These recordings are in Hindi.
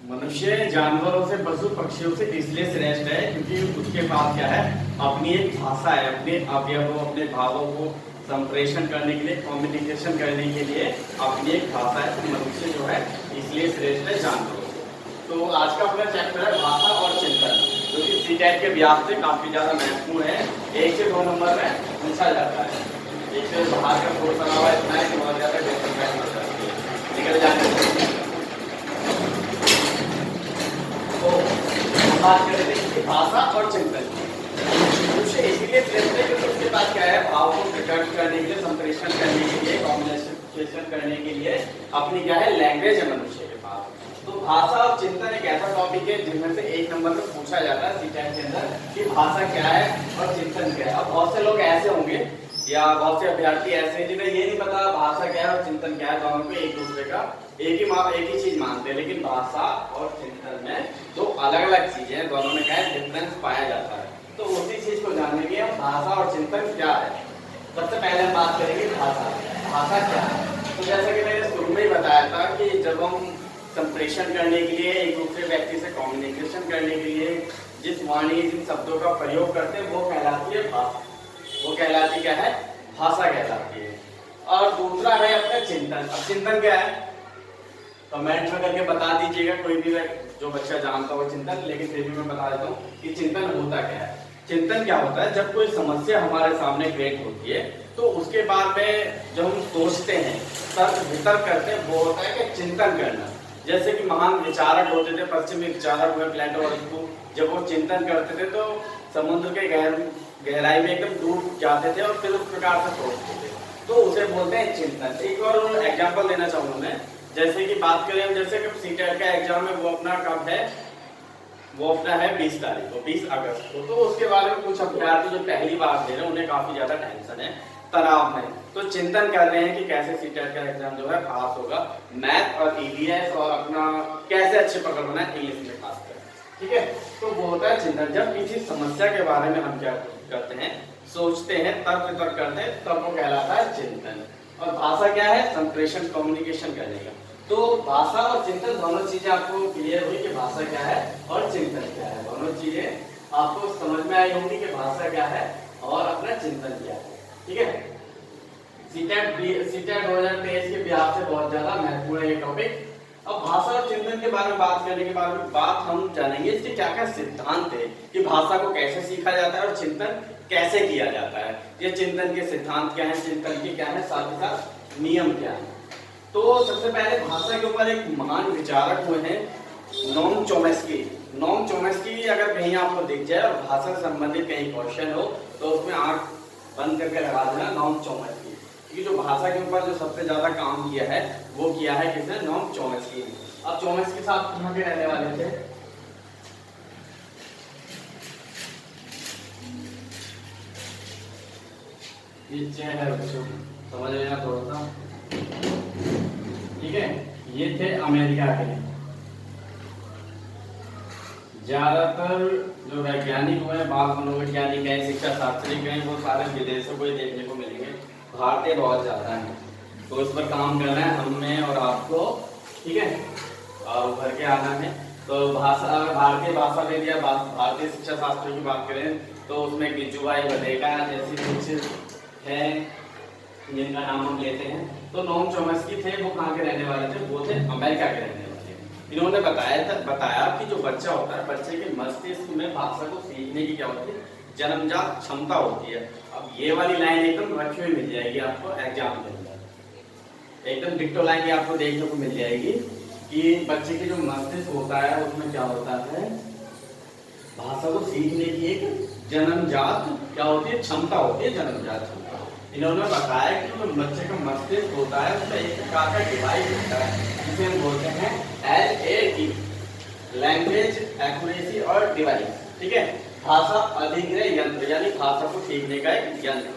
मनुष्य जानवरों से, पशु पक्षियों से इसलिए श्रेष्ठ है क्योंकि उसके पास क्या है, अपनी एक भाषा है, अपने अवयवों, अपने भावों को संप्रेषण करने के लिए, कम्युनिकेशन करने के लिए अपनी एक भाषा है। तो मनुष्य जो है इसलिए श्रेष्ठ है जानवरों से। तो आज का अपना चैप्टर है भाषा और चिंतन, जो कि सीटेट के व्याप से काफी ज्यादा महत्वपूर्ण है। 1 से 2 नंबर में पूछा जाता है। एक से बाहर का कोर्स बना हुआ इतना है कि बहुत ज्यादा निकल जाने। तो हम बात कर रहे थे भाषा और चिंतन की। मनुष्य इसीलिए श्रेष्ठ है क्योंकि उसके पास क्या है, भाव को प्रकट करने के लिए, संप्रेषण करने के लिए, कम्युनिकेशन करने के लिए अपनी क्या है, लैंग्वेज है मनुष्य के पास। तो भाषा और चिंतन एक ऐसा टॉपिक है जिनमें से 1 नंबर में पूछा जाता है सीटेट के अंदर कि भाषा क्या है और चिंतन क्या है। अब बहुत से लोग ऐसे होंगे या बहुत से अभ्यर्थी ऐसे हैं जिन्हें ये नहीं पता भाषा क्या है और चिंतन क्या है। दोनों को एक दूसरे का एक ही चीज मानते हैं, लेकिन भाषा और चिंतन में 2 अलग अलग चीजें हैं। दोनों में क्या है, डिफरेंस पाया जाता है। तो उसी चीज को जानने के लिए भाषा और चिंतन क्या है, सबसे पहले हम बात करेंगे भाषा। भाषा क्या है? तो जैसा कि मैंने शुरू में ही बताया था कि जब हम संप्रेषण करने के लिए, एक दूसरे व्यक्ति से कम्युनिकेशन करने के लिए जिस वाणी, जिन शब्दों का प्रयोग करते हैं वो कहलाती है भाषा। वो कहलाती क्या है, भाषा कहलाती है। और दूसरा है अपना चिंतन। अब चिंतन क्या है, कमेंट में करके बता दीजिएगा कोई भी जो बच्चा जानता हो चिंतन, लेकिन फिर भी मैं बता देता हूँ कि चिंतन होता क्या है। चिंतन क्या होता है, जब कोई समस्या हमारे सामने क्रिएट होती है तो उसके बाद में जो हम सोचते हैं, तर्क वितर्क करते हैं, वो होता है कि चिंतन करना। जैसे कि महान विचारक होते थे, पश्चिमी विचारक हुए प्लेटो और अरिस्टो, जब वो चिंतन करते थे तो समुद्र के गहराई में एकदम डूब जाते थे और फिर उस प्रकार से सोचते थे, तो उसे बोलते हैं चिंतन। एक और एग्जाम्पल देना चाहूंगा मैं, जैसे कि बात करें, जैसे कि सीटेट का एग्जाम है वो अपना कब है, वो अपना है 20 तारीख को, 20 अगस्त को। तो उसके बारे में कुछ अभ्यर्थी जो पहली बार दे रहे हैं उन्हें काफी ज्यादा टेंशन है, तनाव में, तो चिंतन कर रहे हैं कि कैसे सीटेट का एग्जाम जो है पास होगा, मैथ और ईवीएस और अपना कैसे अच्छे पकड़ बनाए इंग्लिश में खासकर, ठीक है। तो वो होता है चिंतन। जब किसी समस्या के बारे में हम क्या करते हैं, सोचते हैं, तर्क वितर्क करते हैं, तब वो कहलाता है चिंतन। और भाषा क्या है, संप्रेषण, कम्युनिकेशन करने का। तो भाषा और चिंतन दोनों चीजें आपको क्लियर हुई कि भाषा क्या है और चिंतन क्या है। दोनों चीजें आपको समझ में आई होंगी कि भाषा क्या है और अपना चिंतन क्या है, ठीक है। सीटेट 2023 के बिहार से बहुत ज्यादा महत्वपूर्ण है ये टॉपिक। अब भाषा और चिंतन के बारे में बात करने के बाद हम जानेंगे इसके क्या क्या सिद्धांत है, कि भाषा को कैसे सीखा जाता है और चिंतन कैसे किया जाता है। ये चिंतन के सिद्धांत क्या है, चिंतन के क्या है, साथ ही साथ नियम क्या है। तो सबसे पहले भाषा के ऊपर एक महान विचारक हुए हैं नोम चोम्स्की। नोम चोम्स्की अगर कहीं आपको दिख जाए और भाषा से संबंधित कहीं क्वेश्चन हो तो उसमें आंख बंद करके लगा देना नोम चोम्स्की, क्योंकि जो भाषा के ऊपर जो सबसे ज्यादा काम किया है वो किया है किसने, नोम चोम्स्की ने। अब चोम्स्की साहब कहाँ के रहने वाले थे, ये है बच्चों, समझ लेना थोड़ा सा, ठीक है। ये थे अमेरिका के। ज्यादातर जो वैज्ञानिक हुए, बाल मनोवैज्ञानिक हैं, शिक्षा शास्त्री हैं, वो सारे विदेशों को ही देखने को मिलेंगे। भारतीय बहुत ज्यादा है, तो इस पर काम करना है हमें और आपको, ठीक है, और उभर के आना है। तो भाषा, भारतीय भाषा में दिया, भारतीय शिक्षा शास्त्र की बात करें तो उसमें गिजुभाई बटेका जैसी कुछ है जिनका नाम हम लेते हैं। तो नोम चोम्स्की थे, वो कहाँ के रहने वाले थे, वो थे अमेरिका के रहने वाले। इन्होंने बताया कि जो बच्चा होता है, बच्चे के मस्तिष्क में भाषा को सीखने की क्या होती है, जन्मजात क्षमता होती है। अब ये वाली लाइन एकदम रखी हुई मिल जाएगी आपको एग्जाम के अंदर, एकदम डिक्टो लाइन आपको देखने को मिल जाएगी कि बच्चे के जो मस्तिष्क होता है उसमें क्या होता है, भाषा को सीखने की एक जन्मजात क्या होती है, क्षमता होती है, जन्मजात क्षमता। इन्होंने बताया कि जो बच्चे का मस्तिष्क होता है उसमें एक प्रकार का डिवाइस होता है जिसे हम बोलते हैं LAD, लैंग्वेज एक्यूरेसी और डिवाइस, ठीक है, भाषा अधिग्रह यंत्र, यानी भाषा को सीखने का एक यंत्र।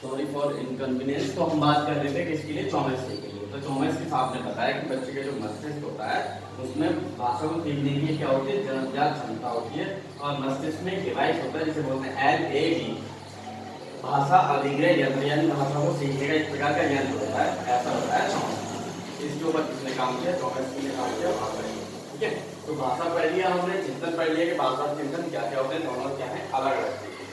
Sorry for inconvenience. तो हम बात कर रहे थे किसके लिए, चोम्स्की के लिए। तो चोम्स्की साहब ने बताया कि बच्चे का जो मस्तिष्क होता है उसमें भाषा को सीखने की क्या होती है, जन्मजात क्षमता होती है। और मस्तिष्क में डिवाइस होता है जिसे बोलते हैं LAD, भाषा अधिग्रह यंत्र, यानी भाषा को सीखने का एक प्रकार का यंत्र होता है, ऐसा होता है चौकस। इसके ऊपर किसने काम किया, चौकस ने काम किया भाषा। ठीक है, तो भाषा पढ़ लिया हमने, चिंतन पढ़ लिया कि भाषा और चिंतन क्या क्या होते हैं, दोनों क्या है, अलग अलग चीजें।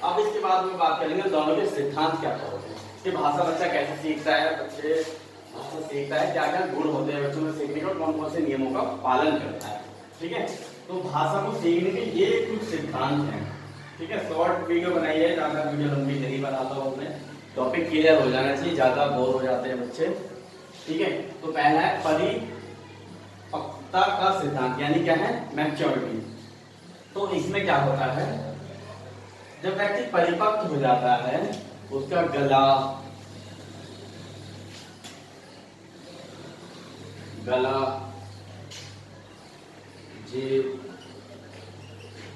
अब इसके बाद में बात करेंगे दोनों के सिद्धांत क्या क्या होते हैं कि भाषा बच्चा कैसे सीखता है, बच्चे भाषा सीखता है, क्या क्या गुण होते हैं बच्चों में सीखने का, कौन कौन से नियमों का पालन करता है। ठीक है, तो भाषा को सीखने के ये कुछ सिद्धांत हैं। ठीक है, शॉर्ट वीडियो बनाई है, ज्यादा वीडियो लंबी नहीं बनाता हूँ मैं, टॉपिक क्लियर हो जाना चाहिए, ज्यादा बोर हो जाते हैं बच्चे। ठीक है, तो पहला है परिपक्वता का सिद्धांत, यानी क्या है, मैच्योरिटी। तो इसमें क्या होता है, जब व्यक्ति परिपक्व हो जाता है, उसका गला जीभ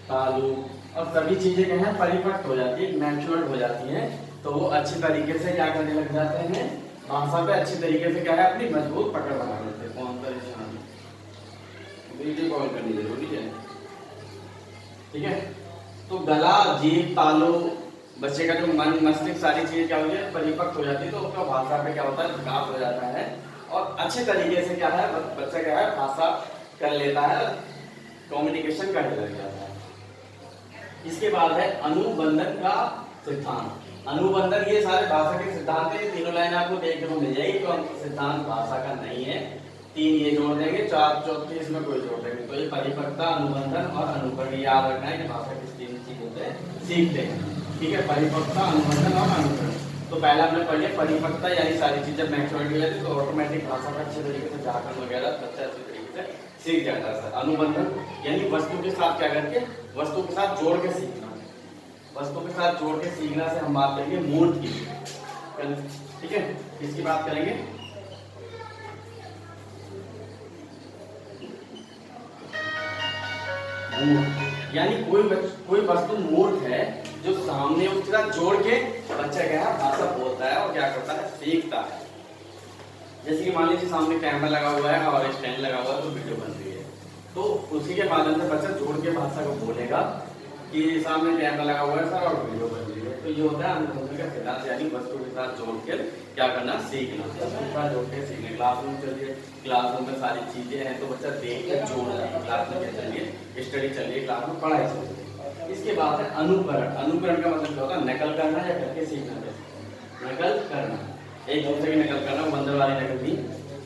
तालु और सभी चीजें क्या है, परिपक्व हो जाती है, मैच्योर्ड हो जाती हैं, तो वो अच्छी तरीके से क्या करने लग जाते हैं, भाषा पे अच्छी तरीके से क्या है, अपनी मजबूत पकड़ बना लेते हैं। कौन परेशान, वीडियो कॉल करनी जरूरी है। ठीक है, तो गला जीभ तालु, बच्चे का जो मन मस्तिष्क सारी चीजें क्या होती है, परिपक्व हो जाती है, तो उसका भाषा पे क्या होता है, विकास हो जाता है और अच्छे तरीके से क्या है, बच्चा क्या है, भाषा कर लेता है, कम्युनिकेशन करने लग जाता है। इसके बाद है अनुबंधन का सिद्धांत। अनुबंधन, ये सारे भाषा के सिद्धांत हैं, तीनों लाइन आपको देखने को मिल जाएगी, तो सिद्धांत भाषा का नहीं है, 3 ये जोड़ देंगे, 4 चौथी इसमें कोई जोड़ देंगे। तो ये परिपक्वता, अनुबंधन और अनुकरण, याद रखना है कि भाषा किस 3 चीज होते हैं, सीखते हैं। ठीक है, परिपक्वता, अनुबंधन और अनुकरण। तो पहला हमने पढ़ लिया परिपक्वता, यानी सारी चीजें मैच्योरिटी हो जाती है, तो ऑटोमेटिक भाषा का अच्छे तरीके से व्याकरण वगैरह बच्चा अच्छे तरीके से सीख जाता है। अनुबंधन यानी वस्तु के साथ क्या करके, वस्तु के साथ जोड़ के सीखना, वस्तु के साथ जोड़ के सीखना से हम बात करेंगे मूर्त की। ठीक है, इसकी बात करेंगे। यानी कोई वस्तु मूर्त है जो सामने उसके साथ जोड़ के बच्चा क्या है, भाषा बोलता है और क्या करता है, सीखता है। जैसे कि मान लीजिए सामने कैमरा लगा हुआ है और स्टैंड लगा हुआ है, तो वीडियो बन रही है, तो उसी के माध्यम से बच्चा जोड़ के भाषा को बोलेगा कि सामने कैमरा लगा हुआ है सर और वीडियो बन रही है। तो ये होता है अनुबंधन का सिद्धांत, यानी वस्तु के साथ जोड़ के क्या करना, सीखना, वस्तु के साथ जोड़ के सीखना। क्लासरूम चलिए, क्लासरूम में सारी चीजें हैं, तो बच्चा देख के जोड़ रहा है, क्लास में क्या चलिए, स्टडी चलिए, क्लास में पढ़ाई चलिए। इसके बाद है अनुकरण। अनुकरण का मतलब क्या होता है, नकल करना या करके सीखना। नकल करना, एक दूसरे की नकल करना, बंदर वाली नकल नहीं।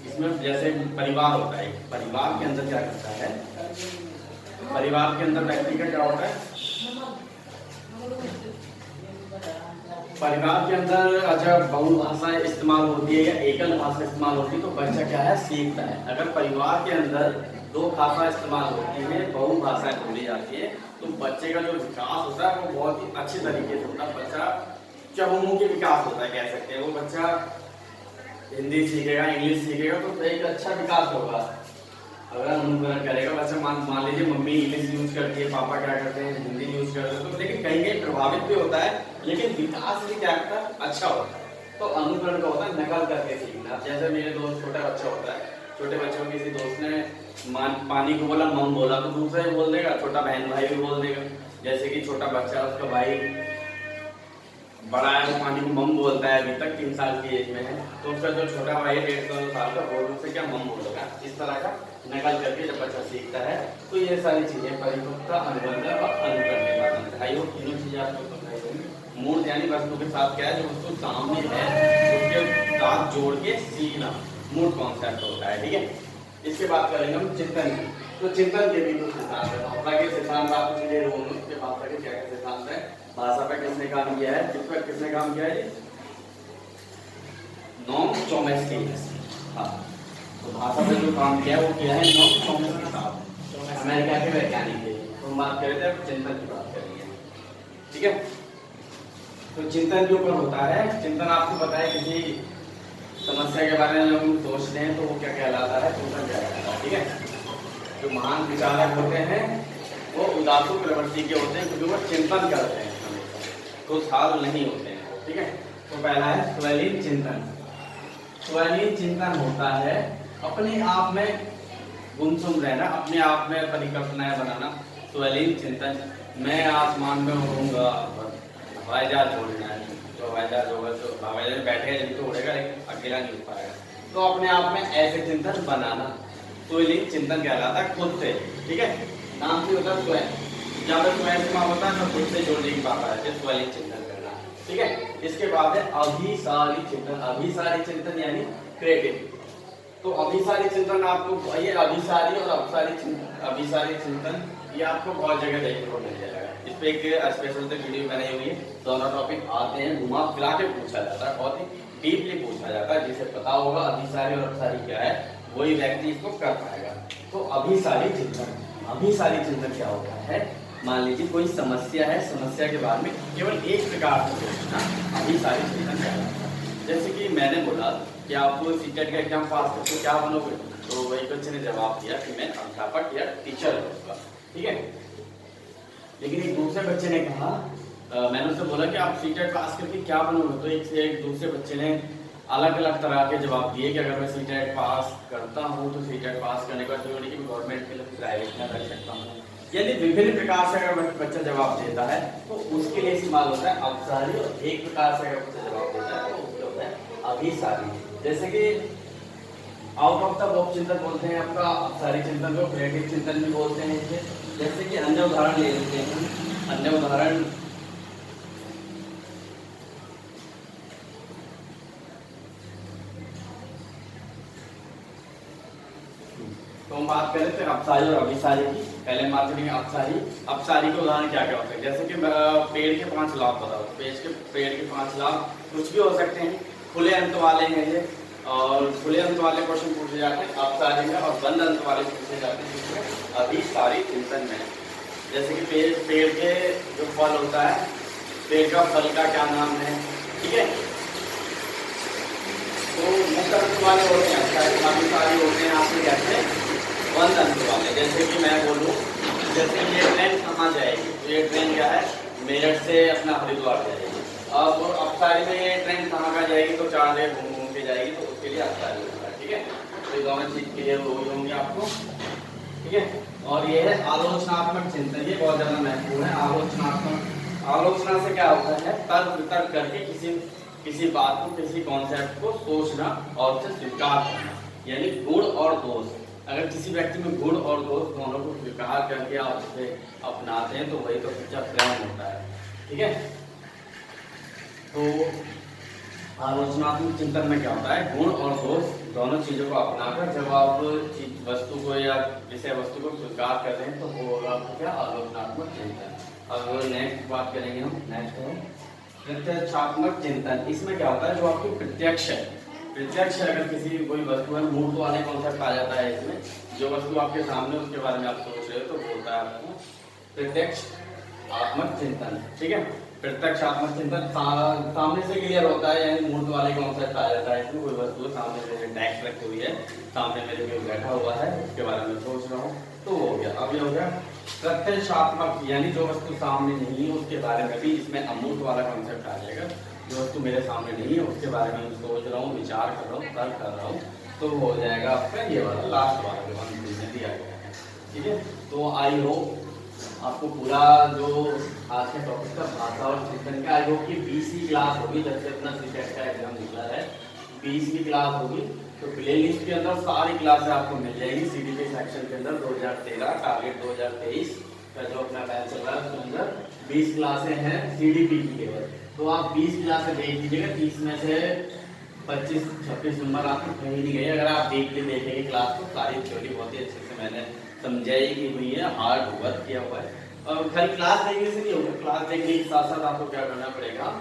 इसमें जैसे परिवार होता है, परिवार के अंदर क्या करता है, परिवार के अंदर व्यक्ति का क्या होता है, परिवार के अंदर अच्छा बहुभाषा इस्तेमाल होती है या एकल भाषा इस्तेमाल होती है, तो बच्चा क्या है, सीखता है। अगर परिवार के अंदर 2 भाषा इस्तेमाल होती है, बहुभाषाएं बोली जाती है, तो बच्चे का जो विकास होता है वो बहुत ही अच्छे तरीके से होता है। बच्चा चहुमुखी विकास होता है, कह सकते हैं। वो बच्चा हिंदी सीखेगा, इंग्लिश सीखेगा, तो एक अच्छा विकास होगा। अगर अनुकरण करेगा बच्चा, मान लीजिए मम्मी इंग्लिश यूज करती है, पापा क्या करते हैं, हिंदी यूज करते हैं, तो लेकिन कहीं कहीं प्रभावित भी होता है, लेकिन विकास भी क्या होता है, अच्छा होता है। तो अनुकरण का होता है नकल करके सीखना। जैसे मेरे दोस्त छोटा बच्चा होता है, छोटे बच्चों को किसी दोस्त ने पानी को बोला, मम बोला, तो दूसरा ही बोल देगा, छोटा बहन भाई भी बोल देगा। जैसे कि छोटा बच्चा, उसका भाई बड़ा है, वो पानी को मम बोलता है, अभी तक 3 साल की एज में है, तो उसका जो छोटा भाई 1.5 साल का, वो उससे क्या मम बोलेगा। इस तरह का नकल करके जब बच्चा सीखता है, तो ये सारी चीजें परिपक्वता, अनुबंधन और अनुकरण के माध्यम से। आई होप तीनों चीजें आपको समझाई होंगी। मूर्त यानी वस्तु के साथ क्या है, जो वस्तु सामने है उसके साथ जोड़ के सीखना, मूर्त कॉन्सेप्ट होता है। ठीक है, इसके बाद करेंगे हम चिंतन की। तो चिंतन के भी कुछ सिद्धांत है, भाषा के सिद्धांत आपको क्लियर होंगे कि भाषा के क्या क्या सिद्धांत है, भाषा पे किसने काम किया है, किस पर किसने काम किया है, नॉम चॉम्स्की। हाँ, तो भाषा पे जो काम किया है वो किया है नॉम चॉम्स्की साहब, अमेरिका के वैज्ञानिक थे। तो हम बात कर रहे थे, अब चिंतन की बात करेंगे। ठीक है, तो चिंतन के ऊपर होता है, चिंतन आपको पता है किसी समस्या के बारे में जब हम सोचते हैं तो वो क्या कहलाता है, चिंतन कहलाता है। ठीक है, जो महान विचारक होते हैं वो उदासु प्रवृत्ति के होते हैं, क्योंकि वो चिंतन करते हैं, खुशहाल नहीं होते हैं। ठीक है, तो पहला है स्वलीन चिंतन। स्वलीन चिंतन होता है अपने आप में गुमसुम रहना, अपने आप में परिकल्पनाएं बनाना, स्वलीन चिंतन, मैं आसमान में उड़ूंगा, हवाई जहाज उड़ना है, तो हवाई जहाज होगा तो हवाई जहाज बैठेगा जब तो उड़ेगा, लेकिन अकेला नहीं उड़ पाएगा। तो अपने आप में ऐसे चिंतन बनाना स्वलीन चिंतन कहलाता है, खुद से। ठीक है, नाम से होता है स्वयं, जहाँ पे स्वयं से माँ होता है तो खुद से जोड़ने की बात आती है, स्वलीन चिंतन करना। ठीक है, इसके बाद है अभिसारी चिंतन। अभिसारी चिंतन यानी क्रिएटिव। तो अभिसारी चिंतन आपको ये अभिसारी और अभिसारी चिंतन ये आपको बहुत जगह देखने को मिल जाएगा। इस पे एक स्पेशल से वीडियो बनाई हुई है। दोनों टॉपिक आते हैं, घुमा फिरा के पूछा जाता है, बहुत ही डीपली पूछा जाता है। जिसे पता होगा अभिसारी और अपसारी क्या है, वही व्यक्ति इसको कर पाएगा। तो अभिसारी चिंतन, अभिसारी चिंतन क्या होता है? मान लीजिए कोई समस्या है, समस्या के बारे में केवल एक प्रकार से सोचना अभिसारी चिंतन कहलाता है। जैसे कि मैंने बोला कि आपको सीटेट का एग्जाम पास करके क्या बनोगे, तो वही बच्चे ने जवाब दिया कि मैं अध्यापक या टीचर बनूंगा। ठीक है, लेकिन एक दूसरे बच्चे ने कहा, मैंने उससे बोला कि आप सीटेट पास करके क्या बनोगे, तो एक दूसरे बच्चे ने अलग अलग तरह के जवाब दिए कि अगर मैं सीटेट पास करता हूँ तो सीटेट पास करने के बाद जरूरी कि गवर्नमेंट के लिए प्राइवेट में कर सकता हूँ। यानी विभिन्न प्रकार से अगर बच्चा जवाब देता है तो उसके लिए इस्तेमाल होता है अपसारी, और एक प्रकार से अगर बच्चा जवाब देता है तो उसके होता है अभिसारी। जैसे कि आउट ऑफ द बॉक्स चिंतन बोलते हैं आपका, अपसारी चिंतन को क्रिएटिव चिंतन भी बोलते हैं इसे। जैसे कि अन्य उदाहरण ले लेते हैं, अन्य उदाहरण तो हम बात करें तो अपसारी और अभिसारी की। पहले हम बात करेंगे अपसारी। अपसारी के उदाहरण क्या क्या होते हैं? जैसे कि पेड़ के 5 लाभ बताओ। पेड़ के 5 लाभ कुछ भी हो सकते हैं, खुले अंत वाले हैं ये, और खुले अंत वाले क्वेश्चन पूछे जाते हैं अपसारी में, और बंद अंत वाले पूछे जाते हैं जिसमें अभिसारी चिंतन में। जैसे कि पेड़ के जो फल होता है, पेड़ का फल का क्या नाम है? ठीक है, तो मुख्य अंत वाले होते हैं, अभिसारी होते हैं आपके कहते हैं बंद अंत वाले। जैसे कि मैं बोलूँ, जैसे ये ट्रेन कहाँ जाएगी, तो ये ट्रेन क्या है, मेरठ से अपना हरिद्वार जाएगी। अब अपसारी में ये ट्रेन कहाँ का जाएगी, तो 4 जगह घूम घूम के जाएगी, तो उसके लिए अपसारी होता है। ठीक है, तो दोनों चीज क्लियर हो गई होंगी आपको। ठीक है, और ये है आलोचनात्मक चिंतन। ये बहुत ज्यादा महत्वपूर्ण है। आलोचना से क्या होता है, तर्क वितर्क करके किसी बात को, किसी कॉन्सेप्ट को सोचना और उसे स्वीकार करना, यानी गुण और दोष। अगर किसी व्यक्ति में गुण और दोष दोनों को स्वीकार करके आप उसे अपनाते हैं तो वही तो सच्चा प्रेम होता है। ठीक है, तो आलोचनात्मक चिंतन में क्या होता है, गुण और दोष दोनों चीजों को अपनाकर जब आप वस्तु को या विषय वस्तु को स्वीकार कर रहे हैं तो वो होगा आपको क्या, आलोचनात्मक चिंतन। अब नेक्स्ट बात करेंगे हम, नेक्स्ट है प्रत्यक्षात्मक चिंतन। इसमें क्या होता है, जो आपकी प्रत्यक्ष है, प्रत्यक्ष अगर किसी कोई वस्तु है, मूर्त वाले कॉन्सेप्ट आ जाता है इसमें। जो वस्तु आपके सामने उसके बारे में आप सोच रहे हो तो बोलता है आपको प्रत्यक्ष आत्मक चिंतन। ठीक है, प्रत्यक्षात्मक चिंतन सामने से क्लियर होता है, यानी मूर्त वाले कॉन्सेप्ट आ जाता है इसमें। कोई वस्तु सामने मेरे डेस्क रखी हुई है, सामने मेरे कोई बैठा हुआ है, उसके बारे में सोच रहा हूँ, तो हो गया। अब ये हो गया प्रत्यक्षात्मक, यानी जो वस्तु सामने नहीं है उसके बारे में भी इसमें अमूर्त वाला कॉन्सेप्ट आ जाएगा। जो वस्तु मेरे सामने नहीं है उसके बारे में मैं सोच रहा हूँ, विचार कर रहा हूँ, तर्क कर रहा हूँ, तो हो जाएगा आपका ये वाला लास्ट वाला जो हमने दिया गया है। ठीक है, तो आई होप आपको पूरा जो आज के टॉपिक का भाषा और चिंतन का, आई होप की 20वीं क्लास होगी जब से अपना सीटेट का एग्जाम निकला है, 20वीं क्लास होगी। तो प्ले लिस्ट के अंदर सारी क्लासें आपको मिल जाएगी। सीडीपी सेक्शन के अंदर 2013 टारगेट 2023 का जो अपना बैच चल रहा है उसके अंदर 20 क्लासें हैं सीडीपी की केवल। तो आप 20 क्लासें देख लीजिएगा, 30 में से 25-26 नंबर आपको कहीं नहीं गए। अगर आप डीपली देखेंगे क्लास को, सारी थ्योरी बहुत ही अच्छे से मैंने समझाई की हुई है, हार्ड वर्क किया हुआ है। और खाली क्लास देखने से नहीं होगा, क्लास देखने के साथ साथ आपको क्या करना पड़ेगा,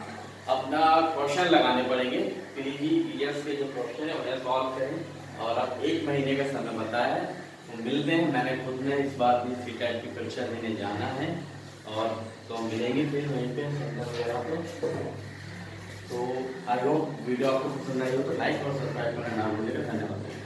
अपना क्वेश्चन लगाने पड़ेंगे। प्रीवियस के जो क्वेश्चन है उन्हें सॉल्व करें, और अब 1 महीने का समय बताया है, तो मिलते हैं। मैंने खुद में इस बार भी सीटेट की परीक्षा देने जाना है, और तो मिलेंगे फिर वहीं पे सेंटर वगैरह पे। तो आई होप वीडियो आपको पसंद आई हो तो लाइक और सब्सक्राइब करना ना भूलिएगा। धन्यवाद।